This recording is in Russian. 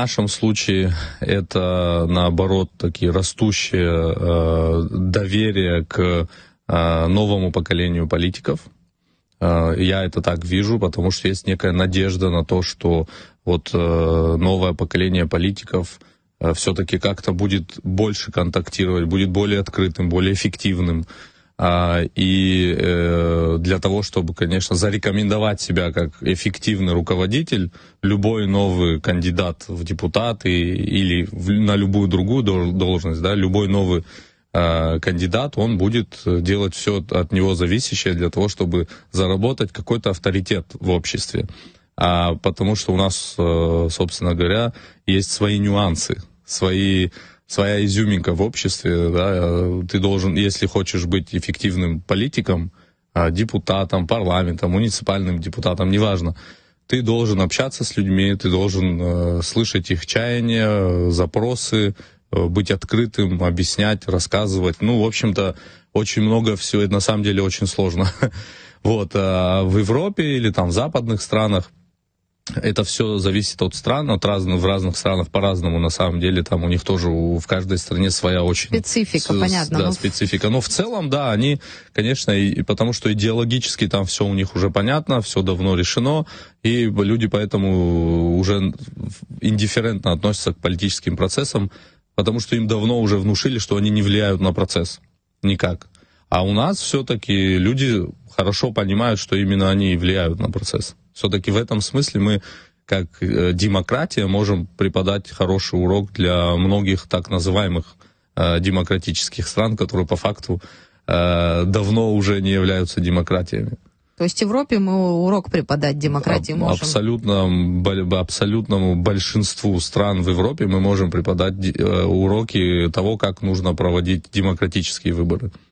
В нашем случае это, наоборот, такие растущее доверие к новому поколению политиков. Я это так вижу, потому что есть некая надежда на то, что вот новое поколение политиков все-таки как-то будет больше контактировать, будет более открытым, более эффективным. И для того, чтобы, конечно, зарекомендовать себя как эффективный руководитель, любой новый кандидат в депутаты или на любую другую должность, да, любой новый кандидат, он будет делать все от него зависящее для того, чтобы заработать какой-то авторитет в обществе. Потому что у нас, собственно говоря, есть свои нюансы, своя изюминка в обществе, да, ты должен, если хочешь быть эффективным политиком, депутатом, парламентом, муниципальным депутатом, неважно, ты должен общаться с людьми, ты должен слышать их чаяния, запросы, быть открытым, объяснять, рассказывать. Ну, в общем-то, очень много всего, это на самом деле очень сложно. Вот, в Европе или там в западных странах это все зависит от стран, в разных странах по-разному, на самом деле, там у них тоже в каждой стране своя очень... Специфика, понятно. Да, специфика. Но в целом, да, они, конечно, потому что идеологически там все у них уже понятно, все давно решено, и люди поэтому уже индифферентно относятся к политическим процессам, потому что им давно уже внушили, что они не влияют на процесс никак. А у нас все-таки люди хорошо понимают, что именно они влияют на процесс. Все-таки в этом смысле мы, как демократия, можем преподать хороший урок для многих так называемых демократических стран, которые по факту давно уже не являются демократиями. То есть Европе мы урок преподать демократии можем? Абсолютному большинству стран в Европе мы можем преподать уроки того, как нужно проводить демократические выборы.